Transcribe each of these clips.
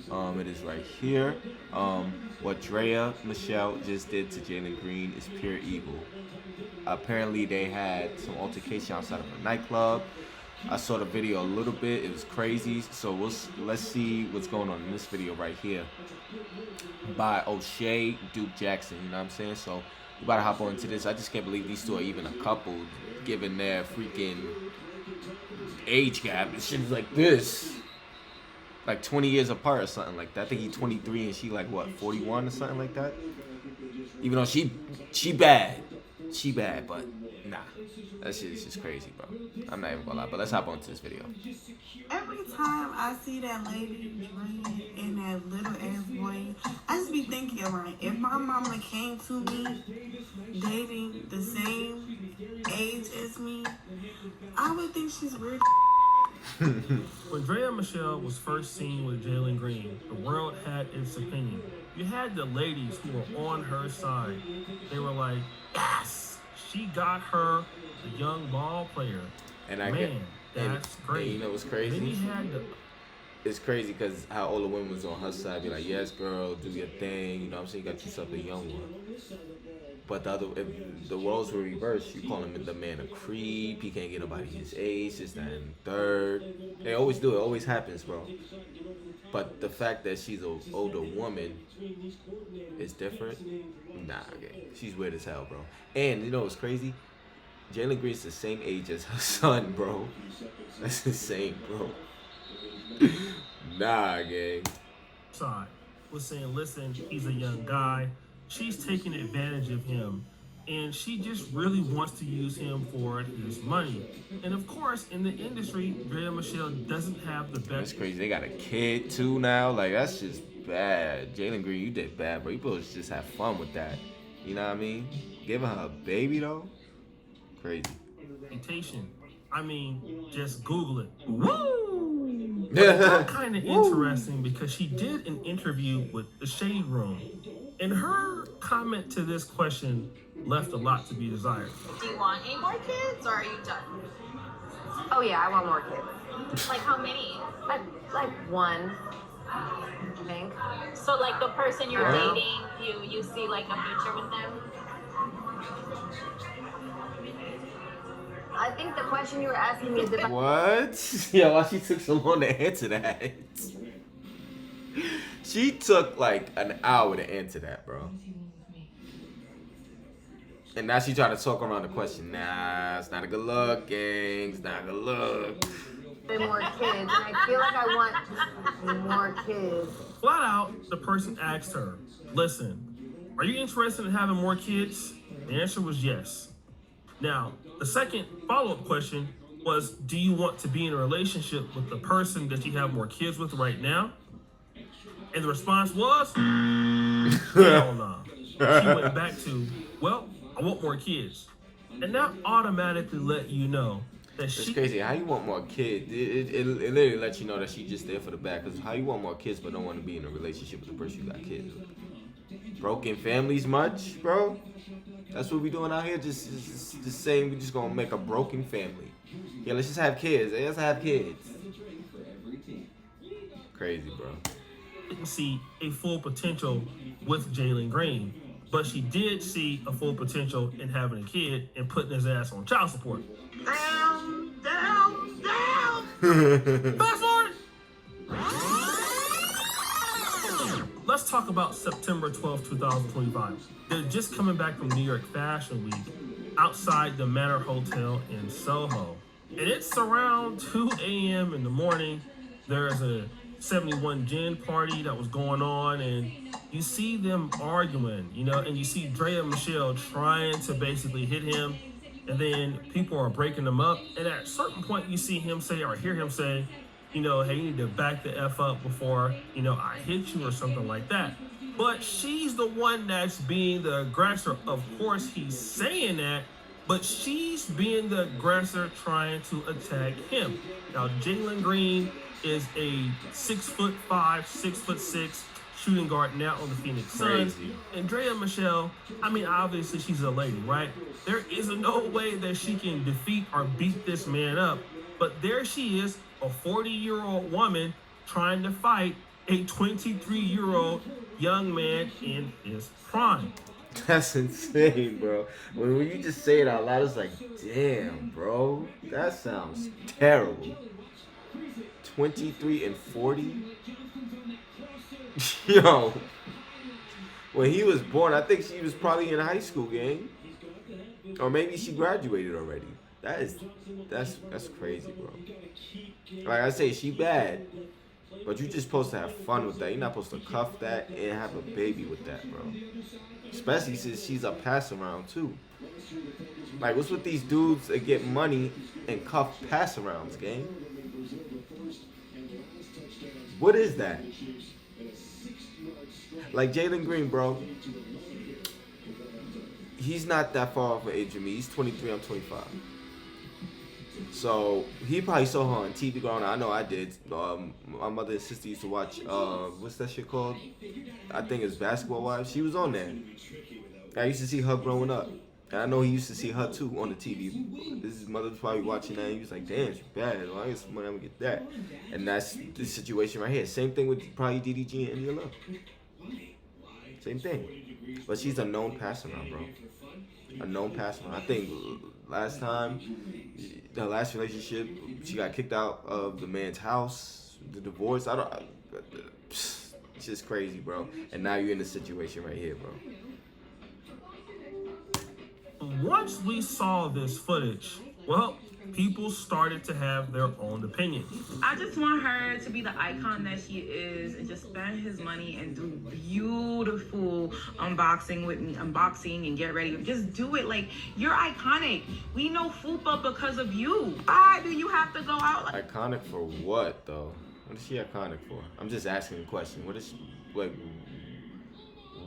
It is right here. What Drea Michelle just did to Jalen Green is pure evil. Apparently, they had some altercation outside of a nightclub. I saw the video a little bit. It was crazy. So let's see what's going on in this video right here by O'Shea Duke Jackson. You know what I'm saying? So we about to hop on into this. I just can't believe these two are even a couple, given their freaking age gap. It's shit's like this, like 20 years apart or something like that. I think he's 23 and she like what 41 or something like that. Even though she bad, but nah, that shit is just crazy, bro. I'm not even gonna lie, but let's hop on to this video. Every time I see that lady Dre and that little ass boy, I just be thinking, like, if my mama came to me dating the same age as me, I would think she's weird. When Drea Michele was first seen with Jalen Green, the world had its opinion. You had the ladies who were on her side. They were like, yes, she got her a young ball player. And I Man, that's great. And you know what's crazy? Then you had the... It's crazy because how all the women was on her side, be like, yes, girl, do your thing. You know what I'm saying? You got yourself a young one. But if the roles were reversed, you call him the man a creep. He can't get nobody his age, this, that, and third. They always do. It always happens, bro. But the fact that she's an older woman is different. Nah, okay. She's weird as hell, bro. And you know what's crazy? Jalen Green's the same age as her son, bro. That's insane, bro. Nah, gang. Side was saying, listen, he's a young guy. She's taking advantage of him, and she just really wants to use him for his money. And of course, in the industry, Drea Michele doesn't have the best. That's crazy. They got a kid too now. Like, that's just bad. Jalen Green, you did bad, bro. You supposed to just have fun with that. You know what I mean? Giving her a baby though, crazy. Reputation. I mean, just Google it. Woo! It's kind of interesting because she did an interview with The Shade Room. And her comment to this question left a lot to be desired. Do you want any more kids, or are you done? Oh yeah, I want more kids. Like how many? Like one, I think. So like the person you're dating, you see like a future with them? I think the question you were asking me is if What? Yeah, why she took so long to answer that? She took like an hour to answer that, bro. And now she trying to talk around the question. Nah, it's not a good look, gang. It's not a good look. more kids, and I feel like I want more kids. Flat out, the person asked her, listen, are you interested in having more kids? The answer was yes. Now, the second follow-up question was, do you want to be in a relationship with the person that you have more kids with right now? And the response was, hell no. She went back to, well, I want more kids. And that automatically let you know that It's crazy. How you want more kids? It literally lets you know that she's just there for the back. Because how you want more kids but don't want to be in a relationship with the person you got kids with? Broken families much, bro? That's what we doing out here? Just saying we just gonna make a broken family. Yeah, let's just have kids. Let's have kids. Crazy, bro. didn't see a full potential with Jalen Green, but she did see a full potential in having a kid and putting his ass on child support. Down. Fast forward. Let's talk about September 12th, 2025. They're just coming back from New York Fashion Week outside the Manor Hotel in Soho. And it's around 2 a.m. in the morning. There's a 71 gin party that was going on, and you see them arguing, and you see Drea Michele trying to basically hit him, and then people are breaking them up. And at a certain point, you see him say, or hear him say, hey, you need to back the F up before, I hit you or something like that. But she's the one that's being the aggressor. Of course, he's saying that, but she's being the aggressor trying to attack him. Now, Jalen Green is a 6'5", 6'6" shooting guard now on the Phoenix Suns. And Drea Michele, obviously she's a lady, right? There is no way that she can defeat or beat this man up. But there she is, a 40-year-old woman trying to fight a 23-year-old young man in his prime. That's insane, bro. When you just say it out loud, it's like, damn, bro. That sounds terrible. 23 and 40? Yo. When he was born, I think she was probably in high school, gang. Or maybe she graduated already. That's crazy, bro. Like I say, she bad. But you're just supposed to have fun with that. You're not supposed to cuff that and have a baby with that, bro. Especially since she's a pass around too. Like, what's with these dudes that get money and cuff pass arounds, gang? What is that? Like Jalen Green, bro. He's not that far off of age of me. He's 23, I'm 25. So he probably saw her on TV growing up. I know I did. My mother and sister used to watch, what's that shit called? I think it's Basketball Wives. She was on there. I used to see her growing up. And I know he used to see her too on the TV. His mother was probably watching that and he was like, damn, she's bad. Well, I get some money, I'm gonna get that. And that's the situation right here. Same thing with probably DDG and India Love. Same thing. But she's a known passer now, bro. A known passer. I think last time, the last relationship, she got kicked out of the man's house, the divorce. It's just crazy, bro. And now you're in this situation right here, bro. Once we saw this footage, well, people started to have their own opinions. I just want her to be the icon that she is and just spend his money and do beautiful unboxing with me, unboxing and get ready. Just do it. Like, you're iconic. We know Fupa because of you. Why do you have to go out like Iconic for what, though? What is she iconic for? I'm just asking a question. What is she, like,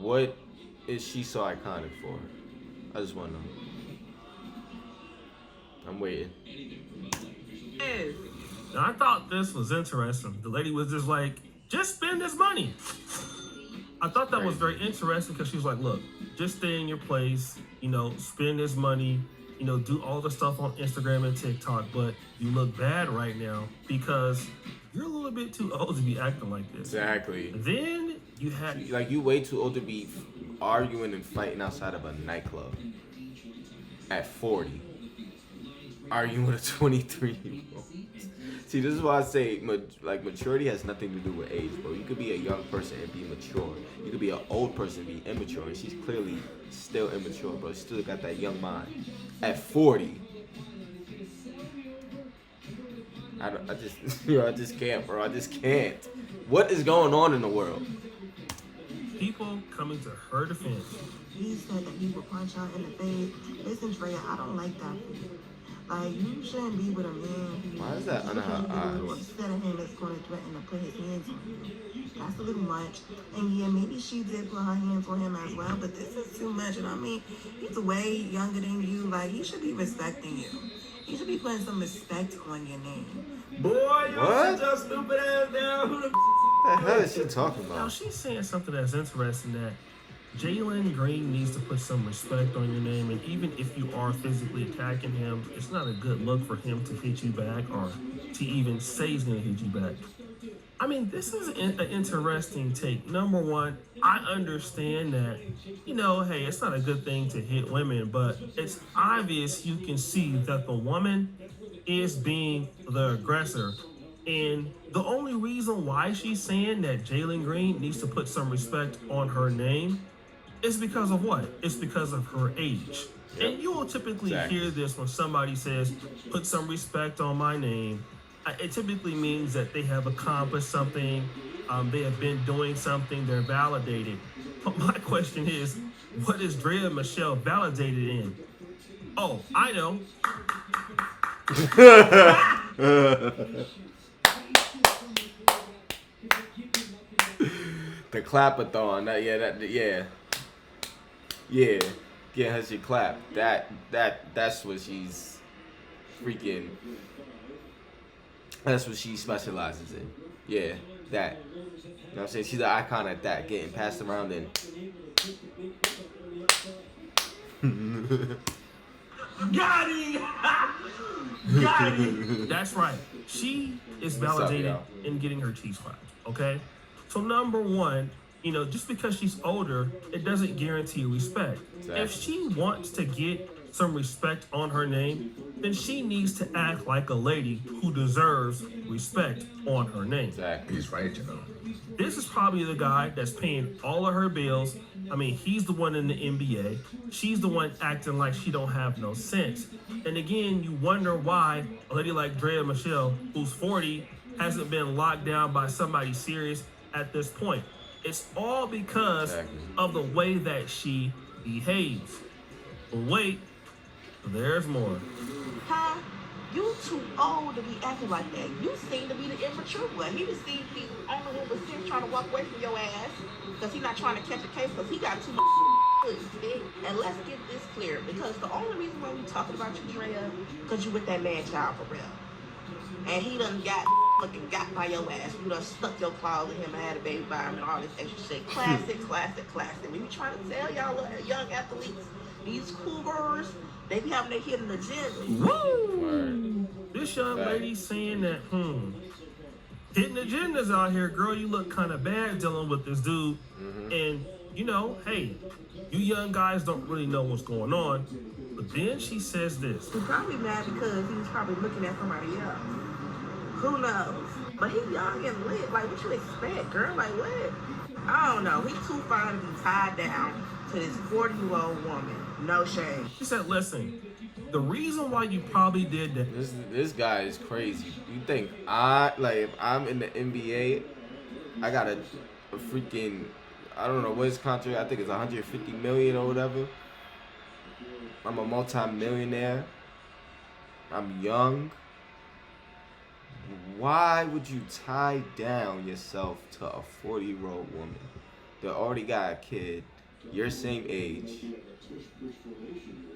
what is she so iconic for? I just want to know. I'm waiting. this? And I thought this was interesting. The lady was just like, just spend this money. I thought that was very interesting because she was like, look, just stay in your place, spend this money, do all the stuff on Instagram and TikTok, but you look bad right now because you're a little bit too old to be acting like this. Exactly. Then you had... Like, you way too old to be arguing and fighting outside of a nightclub at 40. Arguing with a 23-year-old. See, this is why I say, maturity has nothing to do with age, bro. You could be a young person and be mature. You could be an old person and be immature, and she's clearly still immature, bro. She still got that young mind. At 40. I just can't, bro. I just can't. What is going on in the world? People coming to her defense. He said that he would punch her in the face. Listen, Drea, I don't like that for you. Like, you shouldn't be with a man who... Why is that under her eyes? Instead of him that's going to threaten to put his hands on you. That's a little much. And yeah, maybe she did put her hands on him as well, but this is too much. And I mean, he's way younger than you. Like, he should be respecting you. He should be putting some respect on your name. Boy, What? sit your stupid ass down. Who the hell is she talking Now, about? she's saying something that's interesting, that Jalen Green needs to put some respect on your name, and even if you are physically attacking him, it's not a good look for him to hit you back or to even say he's going to hit you back. I mean, this is an interesting take. Number one, I understand that, hey, it's not a good thing to hit women, but it's obvious you can see that the woman is being the aggressor. And the only reason why she's saying that Jalen Green needs to put some respect on her name is because of what? It's because of her age. Yep. And you will typically Exactly. hear this when somebody says, put some respect on my name. It typically means that they have accomplished something, they have been doing something, they're validated. But my question is, what is Drea Michele validated in? Oh, I know. The clapathon. Yeah. Get her shit clap. That's what she's freaking. That's what she specializes in. Yeah, that. You know what I'm saying? She's an icon at that. Getting passed around and. Got him! Got him! That's right. She is What's up, validated y'all? in getting her cheese clapped, okay? So number one, just because she's older, it doesn't guarantee respect. Exactly. If she wants to get some respect on her name, then she needs to act like a lady who deserves respect on her name. Exactly. He's right, This is probably the guy that's paying all of her bills. I mean, he's the one in the NBA. She's the one acting like she don't have no sense. And again, you wonder why a lady like Drea Michele, who's 40, hasn't been locked down by somebody serious at this point. It's all because of the way that she behaves. But wait, there's more. Huh? You too old to be acting like that. You seem to be the immature one. He just seems to be only in the sense trying to walk away from your ass because he's not trying to catch a case because he got too much footage. And let's get this clear, because the only reason why we talking about you, Drea, because you with that man child for real. And he done got fucking got by your ass. You done stuck your claws in him and had a baby by him and all this extra shit. Classic. We be trying to tell y'all young athletes, these cougars, they be having their hidden agenda. Woo! This young lady saying that, hidden agendas out here, girl, you look kind of bad dealing with this dude. And, hey, you young guys don't really know what's going on. But then she says this. He's probably mad because he was probably looking at somebody else. Who knows? But he young and lit. Like, what you expect, girl? Like, what? I don't know. He too fine to be tied down to this 40-year-old woman. No shame. She said, listen, the reason why you probably did that. This guy is crazy. You think if I'm in the NBA, I got a freaking, I don't know what his contract, I think it's 150 million or whatever. I'm a multi-millionaire. I'm young. Why would you tie down yourself to a 40-year-old woman that already got a kid, your same age?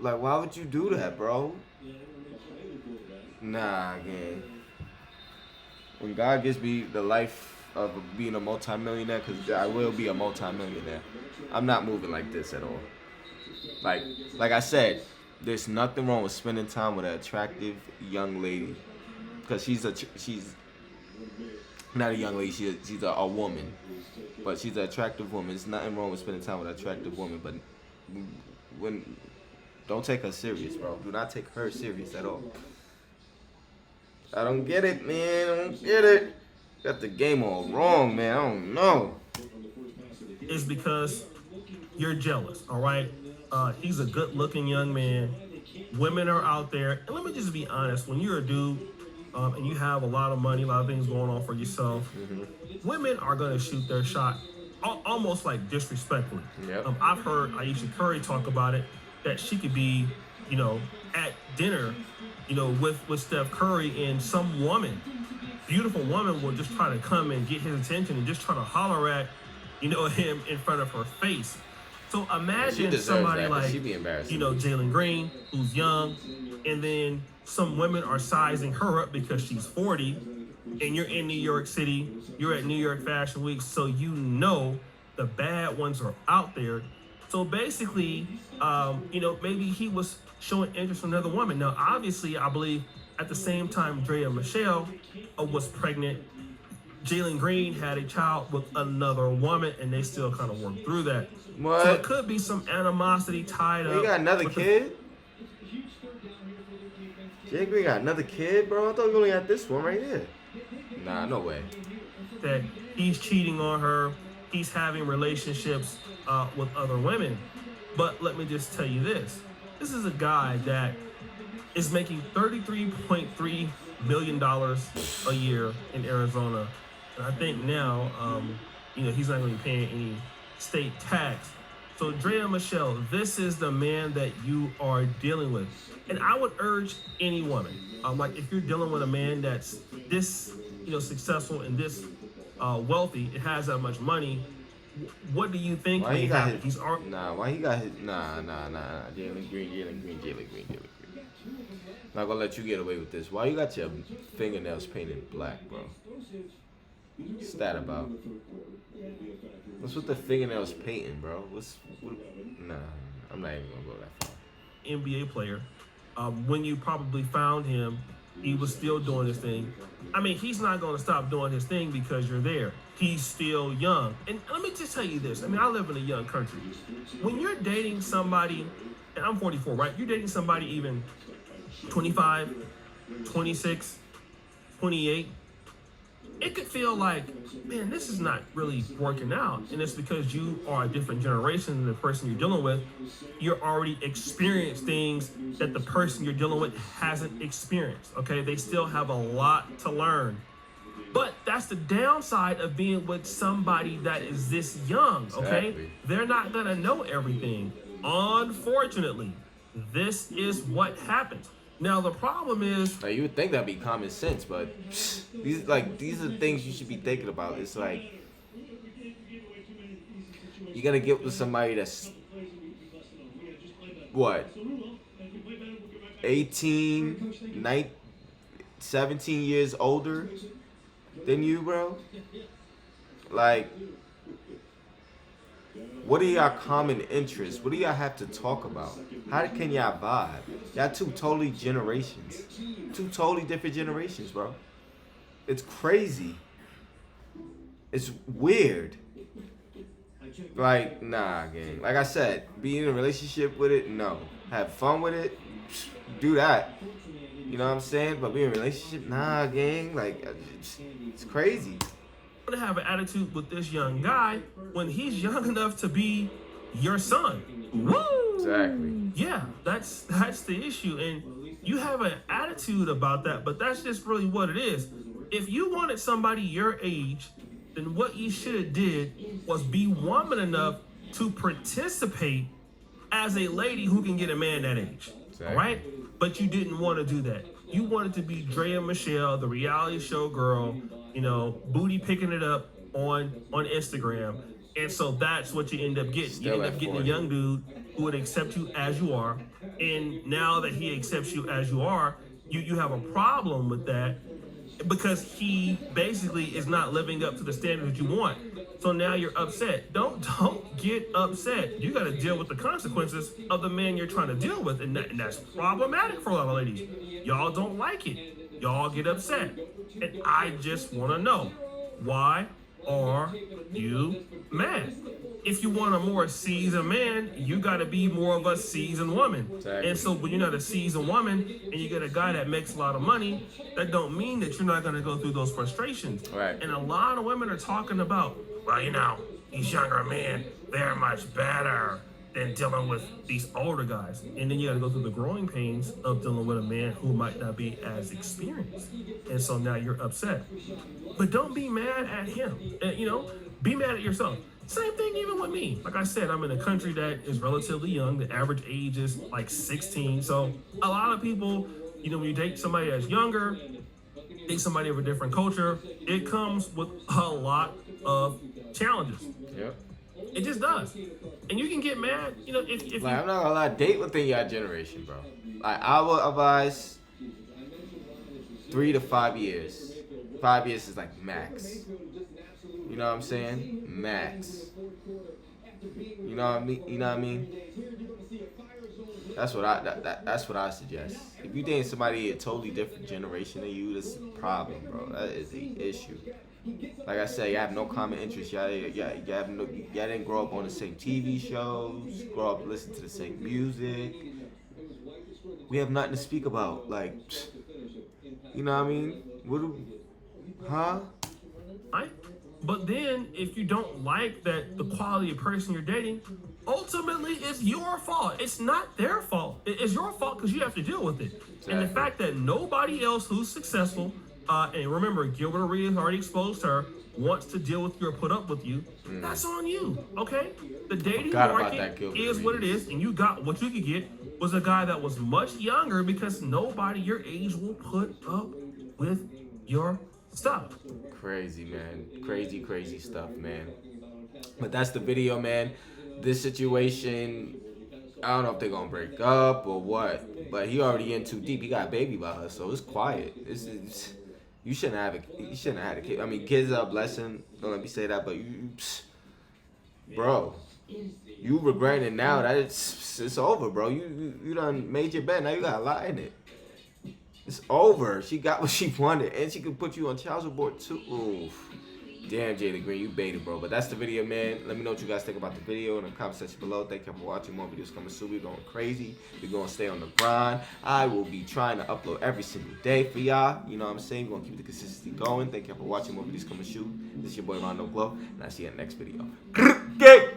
Like, why would you do that, bro? Nah, gang. When God gives me the life of being a multi-millionaire, because I will be a multi-millionaire, I'm not moving like this at all. Like I said, there's nothing wrong with spending time with an attractive young lady, because she's not a young lady. She's a woman, but she's an attractive woman. There's nothing wrong with spending time with an attractive woman, but don't take her serious, bro. Do not take her serious at all. I don't get it, man. I don't get it. Got the game all wrong, man. I don't know. It's because you're jealous, all right? He's a good-looking young man. Women are out there. And let me just be honest. When you're a dude and you have a lot of money, a lot of things going on for yourself, women are going to shoot their shot almost like disrespectfully. Yep. I've heard Ayesha Curry talk about it, that she could be, at dinner, with Steph Curry, and some woman, beautiful woman, will just try to come and get his attention and just try to holler at, him in front of her face. So imagine somebody like, Jalen Green, who's young, and then some women are sizing her up because she's 40, and you're in New York City, you're at New York Fashion Week, so the bad ones are out there. So basically, maybe he was showing interest in another woman. Now, obviously, I believe at the same time Drea Michele was pregnant, Jalen Green had a child with another woman, and they still kind of worked through that. What? So it could be some animosity tied up. You got another kid? Jalen Green got another kid, bro? I thought we only had this one right here. Nah, no way. That he's cheating on her. He's having relationships with other women. But let me just tell you this. This is a guy that is making $33.3 million a year in Arizona. And I think now, he's not going to be paying any state tax. So Drea Michele, this is the man that you are dealing with. And I would urge any woman, if you're dealing with a man that's this, successful and this wealthy, it has that much money, what do you think? Why he got his? Why he got his? Nah. Jalen Green. Not gonna let you get away with this. Why you got your fingernails painted black, bro? What's that about? What's with the fingernails painting, bro? Nah, I'm not even gonna go that far. NBA player. When you probably found him, he was still doing his thing. I mean, he's not going to stop doing his thing because you're there. he's still young. And let me just tell you this. I mean, I live in a young country. When you're dating somebody, and I'm 44, right? You're dating somebody even 25, 26, 28. It could feel like, man, this is not really working out. And it's because you are a different generation than the person you're dealing with. You're already experienced things that the person you're dealing with hasn't experienced, okay? They still have a lot to learn. But that's the downside of being with somebody that is this young, okay? Exactly. They're not gonna know everything. Unfortunately, this is what happens. Now the problem is, Like, you would think that'd be common sense, but these are the things you should be thinking about. It's like you gotta get with somebody that's what 18, 19, 17 years older than you, bro. Like, what are y'all common interests? What do y'all have to talk about? How can y'all vibe? Y'all two totally generations. Two totally different generations, bro. It's crazy. It's weird. Like, nah, gang. Like I said, be in a relationship with it, no. Have fun with it, do that. You know what I'm saying? But be in a relationship, nah, gang. Like, it's crazy. to have an attitude with this young guy when he's young enough to be your son. Woo! Exactly. Yeah, that's the issue, and you have an attitude about that, but that's just really what it is. If you wanted somebody your age, then what you should have did was be woman enough to participate as a lady who can get a man that age. Exactly. All right? But you didn't want to do that. You wanted to be Drea Michele, the reality show girl, you know, booty picking it up on Instagram. And so that's what you end up getting. Still you end at up getting 40. a young dude who would accept you as you are. And now that he accepts you as you are, you have a problem with that because he basically is not living up to the standard that you want. So now you're upset. Don't get upset. You got to deal with the consequences of the man you're trying to deal with, and that's problematic for a lot of ladies. Y'all don't like it. Y'all get upset, and I just want to know, why are you mad? If you want a more seasoned man, you got to be more of a seasoned woman. Exactly. And so when you're not a seasoned woman and you get a guy that makes a lot of money, that don't mean that you're not going to go through those frustrations. Right. And a lot of women are talking about, well, you know, these younger men, they're much better than dealing with these older guys. And then you got to go through the growing pains of dealing with a man who might not be as experienced. And so now you're upset. But don't be mad at him. You know, be mad at yourself. Same thing even with me. Like I said, I'm in a country that is relatively young. The average age is like 16. So a lot of people, you know, when you date somebody that's younger, date somebody of a different culture, it comes with a lot of challenges. Yep. It just does. And you can get mad, you know, if Like, I'm not gonna lie, date within your generation, bro. Like, I would advise 3 to 5 years. 5 years is like max. You know what I'm saying? Max. You know what I mean? You know what I mean? That's what I suggest. If you dating somebody a totally different generation than you, that's a problem, bro. That is the issue. Like I said, you have no common interests. Y'all didn't grow up on the same TV shows, grow up listening to the same music. We have nothing to speak about. Like, you know what I mean? Huh? right? But then if you don't like that the quality of person you're dating, ultimately it's your fault. It's not their fault. It's your fault because you have to deal with it. Exactly. And the fact that nobody else who's successful, and remember, Gilbert Arenas already exposed her, wants to deal with you or put up with you, that's on you, okay? The dating Forgot about market that, Gilbert is what it Arenas. is, and you got what you could get was a guy that was much younger because nobody your age will put up with your stuff. Crazy, man. Crazy stuff, man. But that's the video, man. This situation, I don't know if they're gonna break up or what, but he already in too deep. He got a baby by her, so it's quiet. You shouldn't have had a kid. I mean, kids are a blessing. Don't let me say that, but bro, you regretting it now. That it's over, bro. You done made your bed. Now you got a lie in it. It's over. She got what she wanted, and she could put you on child support too. Oof. Damn, Jalen Green, you baited, bro. But that's the video, man. Let me know what you guys think about the video in the comment section below. Thank you for watching. More videos coming soon. We're going crazy. We're going to stay on the grind. I will be trying to upload every single day for y'all. You know what I'm saying? We're going to keep the consistency going. Thank you for watching. More videos coming soon. This is your boy, Rondo Glow. And I'll see you in the next video.